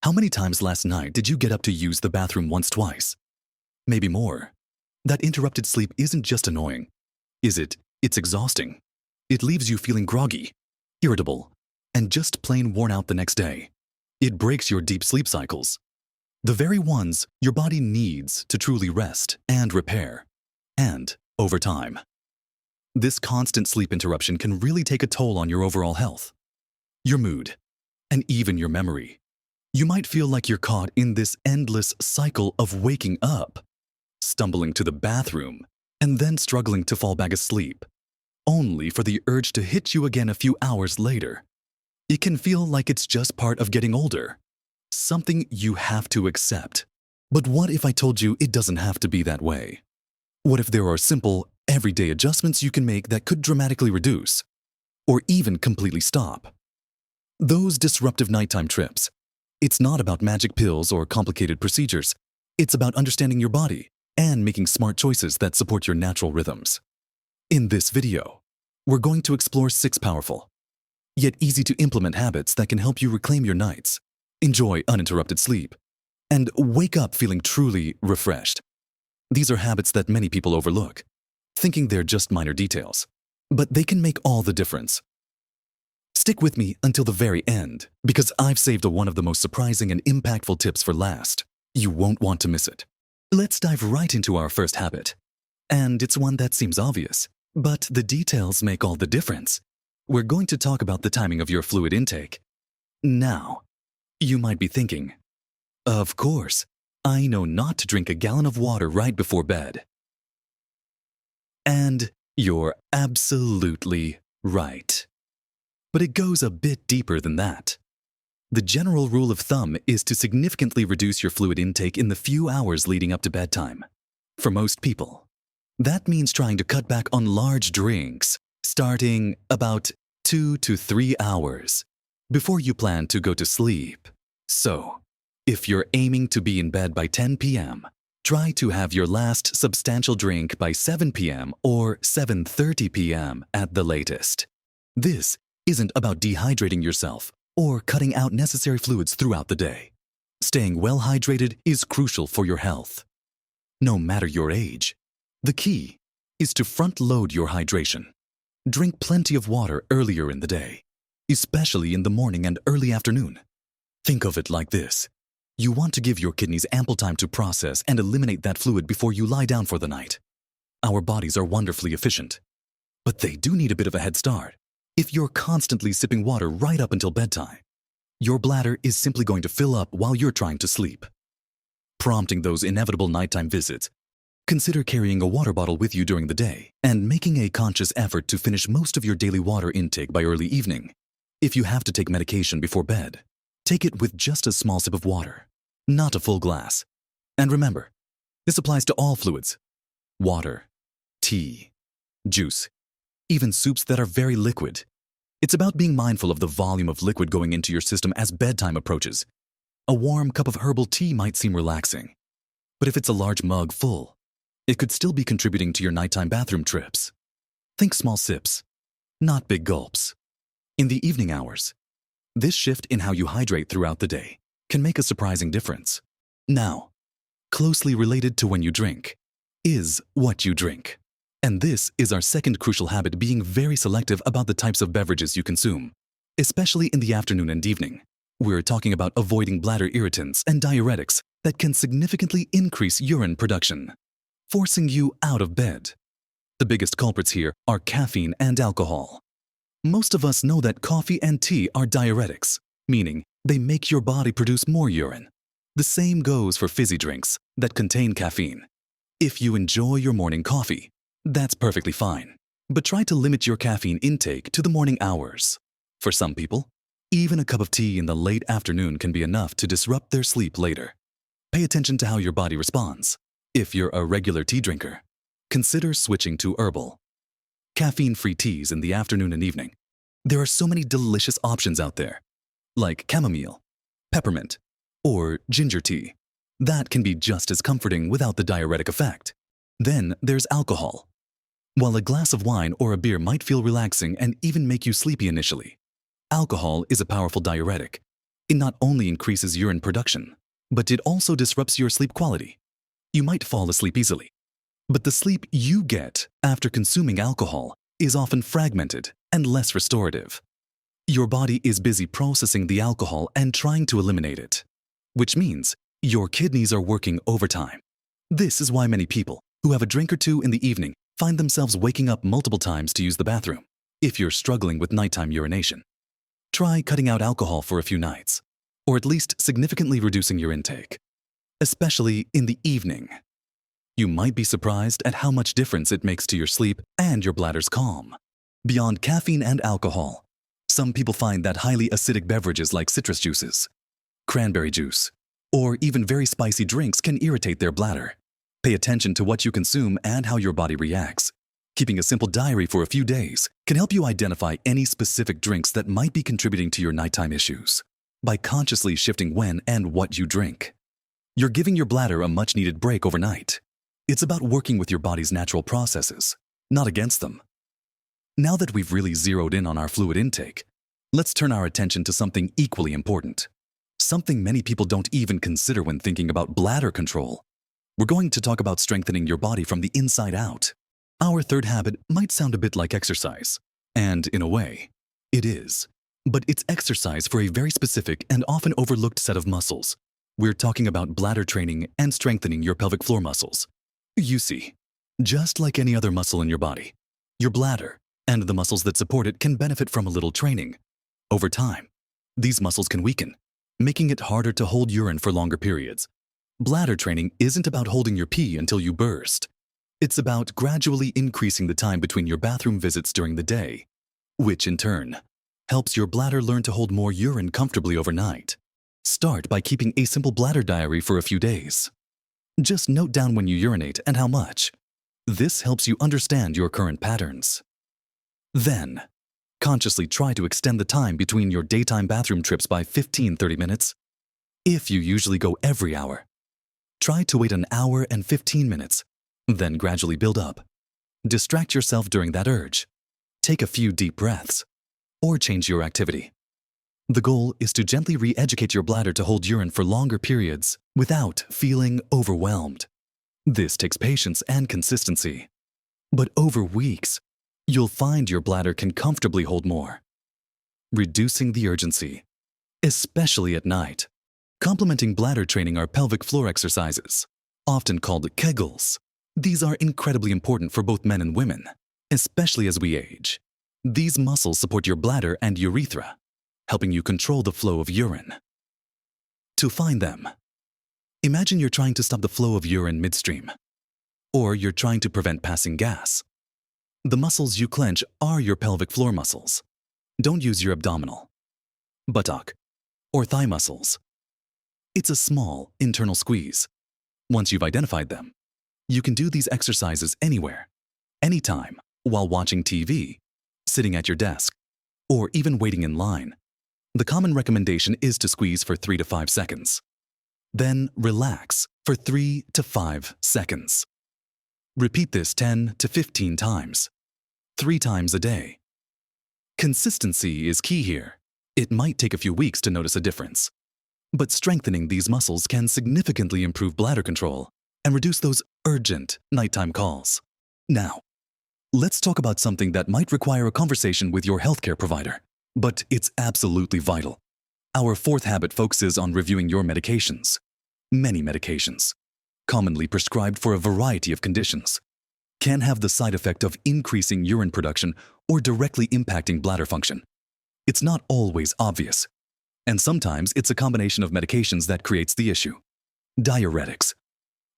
How many times last night did you get up to use the bathroom once, twice? Maybe more. That interrupted sleep isn't just annoying, is it? It's exhausting. It leaves you feeling groggy, irritable, and just plain worn out the next day. It breaks your deep sleep cycles, the very ones your body needs to truly rest and repair, and over time. This constant sleep interruption can really take a toll on your overall health, your mood, and even your memory. You might feel like you're caught in this endless cycle of waking up, stumbling to the bathroom, and then struggling to fall back asleep, only for the urge to hit you again a few hours later. It can feel like it's just part of getting older, something you have to accept. But what if I told you it doesn't have to be that way? What if there are simple, everyday adjustments you can make that could dramatically reduce, or even completely stop, those disruptive nighttime trips? It's not about magic pills or complicated procedures. It's about understanding your body and making smart choices that support your natural rhythms. In this video, we're going to explore 6 powerful, yet easy to implement habits that can help you reclaim your nights, enjoy uninterrupted sleep, and wake up feeling truly refreshed. These are habits that many people overlook, thinking they're just minor details, but they can make all the difference. Stick with me until the very end, because I've saved one of the most surprising and impactful tips for last. You won't want to miss it. Let's dive right into our first habit. And it's one that seems obvious, but the details make all the difference. We're going to talk about the timing of your fluid intake. Now, you might be thinking, of course, I know not to drink a gallon of water right before bed. And you're absolutely right. But it goes a bit deeper than that. The general rule of thumb is to significantly reduce your fluid intake in the few hours leading up to bedtime. For most people, that means trying to cut back on large drinks, starting about 2 to 3 hours before you plan to go to sleep. So, if you're aiming to be in bed by 10 p.m., try to have your last substantial drink by 7 p.m. or 7:30 p.m. at the latest. This isn't about dehydrating yourself or cutting out necessary fluids throughout the day. Staying well hydrated is crucial for your health. No matter your age, the key is to front-load your hydration. Drink plenty of water earlier in the day, especially in the morning and early afternoon. Think of it like this. You want to give your kidneys ample time to process and eliminate that fluid before you lie down for the night. Our bodies are wonderfully efficient, but they do need a bit of a head start. If you're constantly sipping water right up until bedtime, your bladder is simply going to fill up while you're trying to sleep, prompting those inevitable nighttime visits. Consider carrying a water bottle with you during the day and making a conscious effort to finish most of your daily water intake by early evening. If you have to take medication before bed, take it with just a small sip of water, not a full glass. And remember, this applies to all fluids: water, tea, juice, even soups that are very liquid. It's about being mindful of the volume of liquid going into your system as bedtime approaches. A warm cup of herbal tea might seem relaxing, but if it's a large mug full, it could still be contributing to your nighttime bathroom trips. Think small sips, not big gulps. In the evening hours, this shift in how you hydrate throughout the day can make a surprising difference. Now, closely related to when you drink is what you drink. And this is our second crucial habit: being very selective about the types of beverages you consume, especially in the afternoon and evening. We're talking about avoiding bladder irritants and diuretics that can significantly increase urine production, forcing you out of bed. The biggest culprits here are caffeine and alcohol. Most of us know that coffee and tea are diuretics, meaning they make your body produce more urine. The same goes for fizzy drinks that contain caffeine. If you enjoy your morning coffee, that's perfectly fine, but try to limit your caffeine intake to the morning hours. For some people, even a cup of tea in the late afternoon can be enough to disrupt their sleep later. Pay attention to how your body responds. If you're a regular tea drinker, consider switching to herbal, caffeine-free teas in the afternoon and evening. There are so many delicious options out there, like chamomile, peppermint, or ginger tea, that can be just as comforting without the diuretic effect. Then there's alcohol. While a glass of wine or a beer might feel relaxing and even make you sleepy initially, alcohol is a powerful diuretic, It not only increases urine production, but it also disrupts your sleep quality. You might fall asleep easily, but the sleep you get after consuming alcohol is often fragmented and less restorative. Your body is busy processing the alcohol and trying to eliminate it, which means your kidneys are working overtime. This is why many people who have a drink or two in the evening find themselves waking up multiple times to use the bathroom. If you're struggling with nighttime urination, try cutting out alcohol for a few nights, or at least significantly reducing your intake, especially in the evening. You might be surprised at how much difference it makes to your sleep and your bladder's calm. Beyond caffeine and alcohol, some people find that highly acidic beverages like citrus juices, cranberry juice, or even very spicy drinks can irritate their bladder. Pay attention to what you consume and how your body reacts. Keeping a simple diary for a few days can help you identify any specific drinks that might be contributing to your nighttime issues. By consciously shifting when and what you drink, you're giving your bladder a much-needed break overnight. It's about working with your body's natural processes, not against them. Now that we've really zeroed in on our fluid intake, let's turn our attention to something equally important. Something many people don't even consider when thinking about bladder control. We're going to talk about strengthening your body from the inside out. Our third habit might sound a bit like exercise, and in a way, it is. But it's exercise for a very specific and often overlooked set of muscles. We're talking about bladder training and strengthening your pelvic floor muscles. You see, just like any other muscle in your body, your bladder and the muscles that support it can benefit from a little training. Over time, these muscles can weaken, making it harder to hold urine for longer periods. Bladder training isn't about holding your pee until you burst. It's about gradually increasing the time between your bathroom visits during the day, which in turn helps your bladder learn to hold more urine comfortably overnight. Start by keeping a simple bladder diary for a few days. Just note down when you urinate and how much. This helps you understand your current patterns. Then, consciously try to extend the time between your daytime bathroom trips by 15-30 minutes. If you usually go every hour, try to wait an hour and 15 minutes, then gradually build up. Distract yourself during that urge. Take a few deep breaths, or change your activity. The goal is to gently re-educate your bladder to hold urine for longer periods without feeling overwhelmed. This takes patience and consistency. But over weeks, you'll find your bladder can comfortably hold more. Reducing the urgency, especially at night. Complementing bladder training are pelvic floor exercises, often called Kegels. These are incredibly important for both men and women, especially as we age. These muscles support your bladder and urethra, helping you control the flow of urine. To find them, imagine you're trying to stop the flow of urine midstream, or you're trying to prevent passing gas. The muscles you clench are your pelvic floor muscles. Don't use your abdominal, buttock, or thigh muscles. It's a small internal squeeze. Once you've identified them, you can do these exercises anywhere, anytime, while watching TV, sitting at your desk, or even waiting in line. The common recommendation is to squeeze for 3 to 5 seconds. Then relax for 3 to 5 seconds. Repeat this 10 to 15 times, 3 times a day. Consistency is key here. It might take a few weeks to notice a difference, but strengthening these muscles can significantly improve bladder control and reduce those urgent nighttime calls. Now, let's talk about something that might require a conversation with your healthcare provider, but it's absolutely vital. Our fourth habit focuses on reviewing your medications. Many medications, commonly prescribed for a variety of conditions, can have the side effect of increasing urine production or directly impacting bladder function. It's not always obvious, and sometimes it's a combination of medications that creates the issue. Diuretics,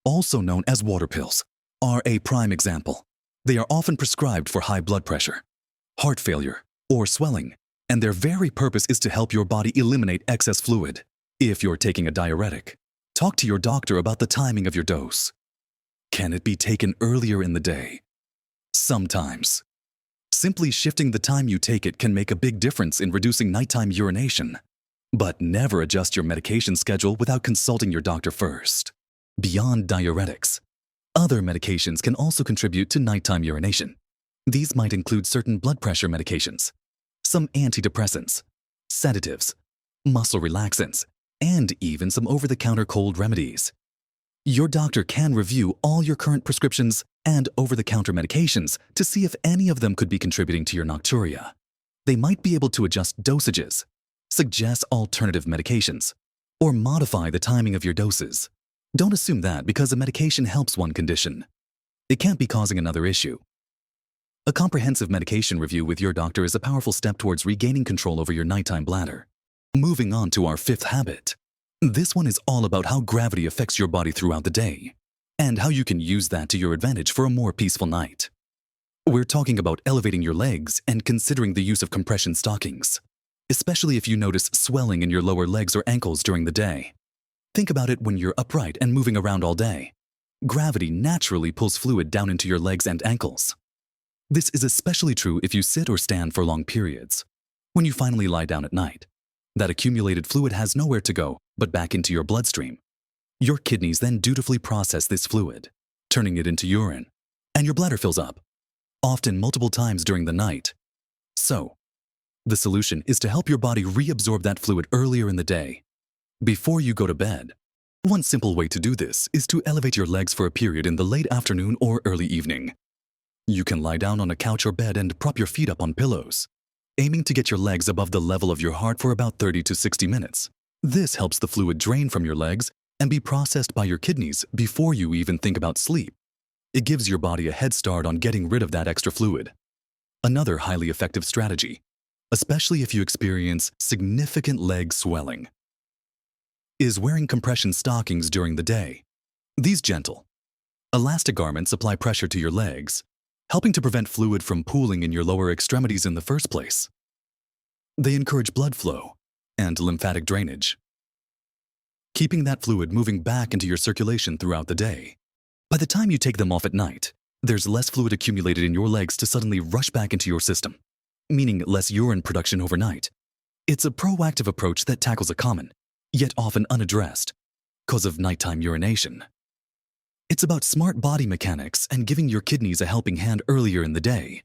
also known as water pills, are a prime example. They are often prescribed for high blood pressure, heart failure, or swelling, and their very purpose is to help your body eliminate excess fluid. If you're taking a diuretic, talk to your doctor about the timing of your dose. Can it be taken earlier in the day? Sometimes. Simply shifting the time you take it can make a big difference in reducing nighttime urination. But never adjust your medication schedule without consulting your doctor first. Beyond diuretics, other medications can also contribute to nighttime urination. These might include certain blood pressure medications, some antidepressants, sedatives, muscle relaxants, and even some over-the-counter cold remedies. Your doctor can review all your current prescriptions and over-the-counter medications to see if any of them could be contributing to your nocturia. They might be able to adjust dosages, suggest alternative medications, or modify the timing of your doses. Don't assume that because a medication helps one condition, it can't be causing another issue. A comprehensive medication review with your doctor is a powerful step towards regaining control over your nighttime bladder. Moving on to our fifth habit. This one is all about how gravity affects your body throughout the day, and how you can use that to your advantage for a more peaceful night. We're talking about elevating your legs and considering the use of compression stockings, especially if you notice swelling in your lower legs or ankles during the day. Think about it when you're upright and moving around all day. Gravity naturally pulls fluid down into your legs and ankles. This is especially true if you sit or stand for long periods. When you finally lie down at night, that accumulated fluid has nowhere to go but back into your bloodstream. Your kidneys then dutifully process this fluid, turning it into urine, and your bladder fills up, often multiple times during the night. So, the solution is to help your body reabsorb that fluid earlier in the day, before you go to bed. One simple way to do this is to elevate your legs for a period in the late afternoon or early evening. You can lie down on a couch or bed and prop your feet up on pillows, aiming to get your legs above the level of your heart for about 30 to 60 minutes. This helps the fluid drain from your legs and be processed by your kidneys before you even think about sleep. It gives your body a head start on getting rid of that extra fluid. Another highly effective strategy, especially if you experience significant leg swelling, is wearing compression stockings during the day. These gentle, elastic garments apply pressure to your legs, helping to prevent fluid from pooling in your lower extremities in the first place. They encourage blood flow and lymphatic drainage, keeping that fluid moving back into your circulation throughout the day. By the time you take them off at night, there's less fluid accumulated in your legs to suddenly rush back into your system, meaning less urine production overnight. It's a proactive approach that tackles a common, yet often unaddressed, cause of nighttime urination. It's about smart body mechanics and giving your kidneys a helping hand earlier in the day.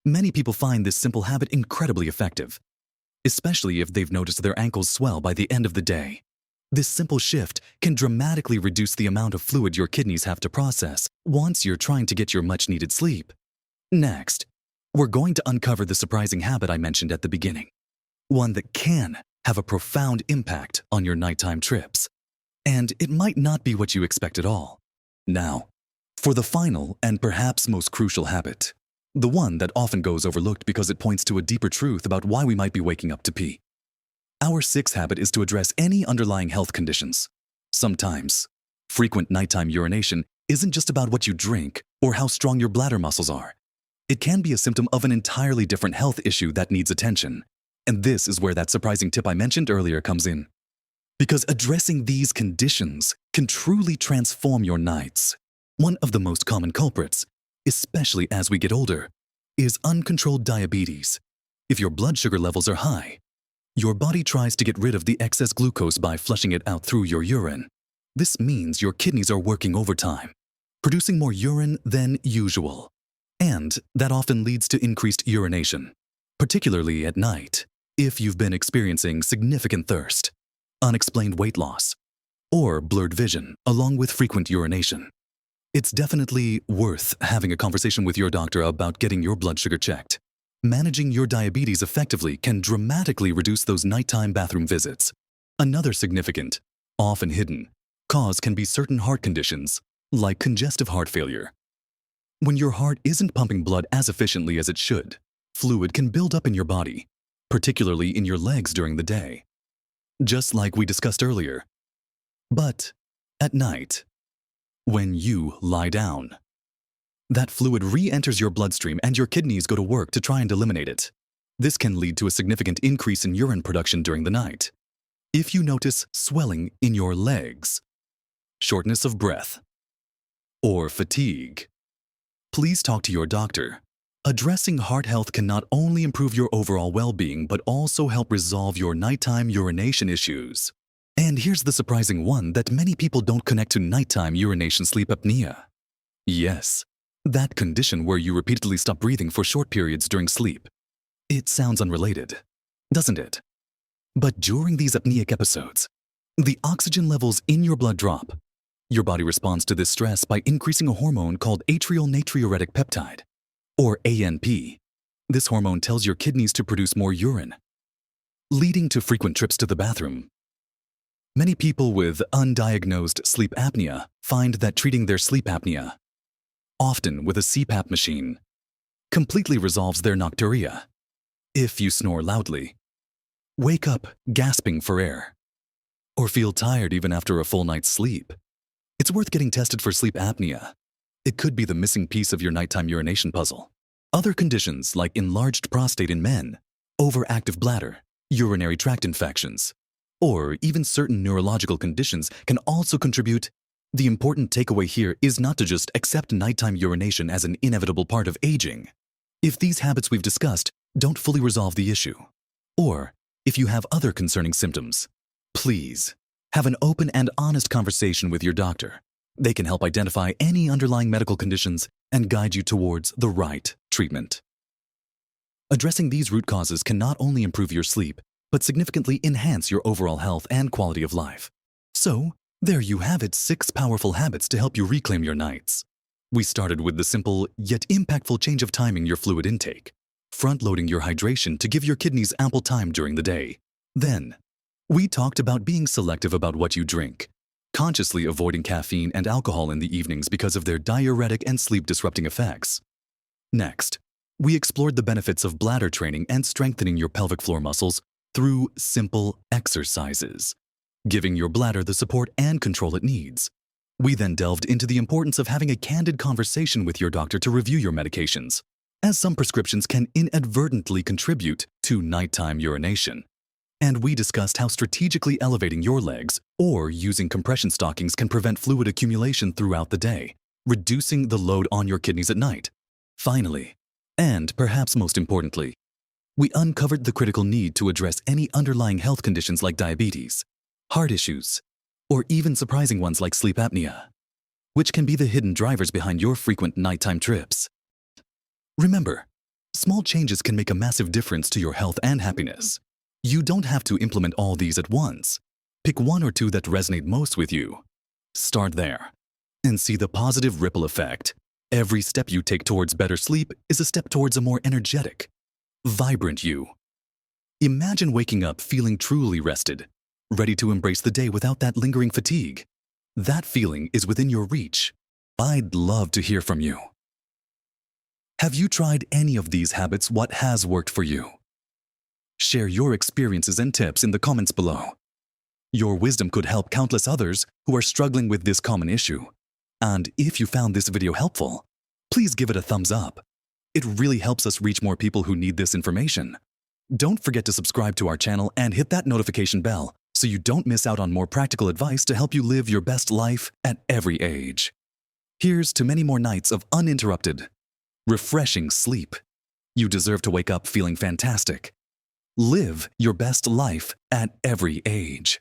Many people find this simple habit incredibly effective, especially if they've noticed their ankles swell by the end of the day. This simple shift can dramatically reduce the amount of fluid your kidneys have to process once you're trying to get your much-needed sleep. Next, we're going to uncover the surprising habit I mentioned at the beginning, one that can have a profound impact on your nighttime trips. And it might not be what you expect at all. Now, for the final and perhaps most crucial habit, the one that often goes overlooked because it points to a deeper truth about why we might be waking up to pee. Our sixth habit is to address any underlying health conditions. Sometimes, frequent nighttime urination isn't just about what you drink or how strong your bladder muscles are. It can be a symptom of an entirely different health issue that needs attention. And this is where that surprising tip I mentioned earlier comes in. Because addressing these conditions can truly transform your nights. One of the most common culprits, especially as we get older, is uncontrolled diabetes. If your blood sugar levels are high, your body tries to get rid of the excess glucose by flushing it out through your urine. This means your kidneys are working overtime, producing more urine than usual. And that often leads to increased urination, particularly at night, if you've been experiencing significant thirst, unexplained weight loss, or blurred vision along with frequent urination. It's definitely worth having a conversation with your doctor about getting your blood sugar checked. Managing your diabetes effectively can dramatically reduce those nighttime bathroom visits. Another significant, often hidden, cause can be certain heart conditions, like congestive heart failure. When your heart isn't pumping blood as efficiently as it should, fluid can build up in your body, particularly in your legs during the day, just like we discussed earlier. But at night, when you lie down, that fluid re-enters your bloodstream and your kidneys go to work to try and eliminate it. This can lead to a significant increase in urine production during the night. If you notice swelling in your legs, shortness of breath, or fatigue, please talk to your doctor. Addressing heart health can not only improve your overall well-being, but also help resolve your nighttime urination issues. And here's the surprising one that many people don't connect to nighttime urination sleep apnea. Yes, that condition where you repeatedly stop breathing for short periods during sleep. It sounds unrelated, doesn't it? But during these apneic episodes, the oxygen levels in your blood drop. Your body responds to this stress by increasing a hormone called atrial natriuretic peptide, or ANP. This hormone tells your kidneys to produce more urine, leading to frequent trips to the bathroom. Many people with undiagnosed sleep apnea find that treating their sleep apnea, often with a CPAP machine, completely resolves their nocturia. If you snore loudly, wake up gasping for air, or feel tired even after a full night's sleep, it's worth getting tested for sleep apnea. It could be the missing piece of your nighttime urination puzzle. Other conditions like enlarged prostate in men, overactive bladder, urinary tract infections, or even certain neurological conditions can also contribute. The important takeaway here is not to just accept nighttime urination as an inevitable part of aging. If these habits we've discussed don't fully resolve the issue, or if you have other concerning symptoms, please have an open and honest conversation with your doctor. They can help identify any underlying medical conditions and guide you towards the right treatment. Addressing these root causes can not only improve your sleep, but significantly enhance your overall health and quality of life. So, there you have it, 6 powerful habits to help you reclaim your nights. We started with the simple yet impactful change of timing your fluid intake, front-loading your hydration to give your kidneys ample time during the day. Then, we talked about being selective about what you drink, consciously avoiding caffeine and alcohol in the evenings because of their diuretic and sleep-disrupting effects. Next, we explored the benefits of bladder training and strengthening your pelvic floor muscles through simple exercises, giving your bladder the support and control it needs. We then delved into the importance of having a candid conversation with your doctor to review your medications, as some prescriptions can inadvertently contribute to nighttime urination. And we discussed how strategically elevating your legs or using compression stockings can prevent fluid accumulation throughout the day, reducing the load on your kidneys at night. Finally, and perhaps most importantly, we uncovered the critical need to address any underlying health conditions like diabetes, heart issues, or even surprising ones like sleep apnea, which can be the hidden drivers behind your frequent nighttime trips. Remember, small changes can make a massive difference to your health and happiness. You don't have to implement all these at once. Pick one or two that resonate most with you. Start there and see the positive ripple effect. Every step you take towards better sleep is a step towards a more energetic, vibrant you. Imagine waking up feeling truly rested, ready to embrace the day without that lingering fatigue. That feeling is within your reach. I'd love to hear from you. Have you tried any of these habits? What has worked for you? Share your experiences and tips in the comments below. Your wisdom could help countless others who are struggling with this common issue. And if you found this video helpful, please give it a thumbs up. It really helps us reach more people who need this information. Don't forget to subscribe to our channel and hit that notification bell so you don't miss out on more practical advice to help you live your best life at every age. Here's to many more nights of uninterrupted, refreshing sleep. You deserve to wake up feeling fantastic. Live your best life at every age.